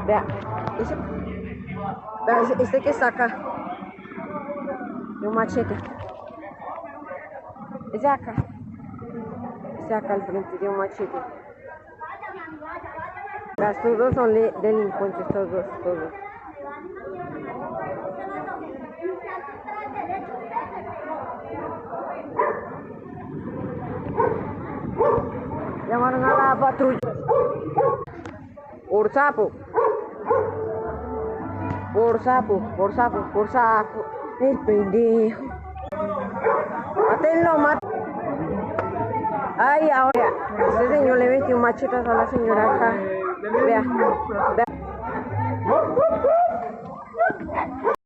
Vea, vea, este que está acá. De un machete. Ese acá. Ese acá al frente de un machete. Vea, estos dos son delincuentes, estos dos, todos. Llamaron a la patrulla. Por sapo. Por sapo, por sapo, por sapo. El pendejo. Mátenlo, mátenlo. Ay, ahora, este señor le metió un machetazo a la señora acá. Vea, vea.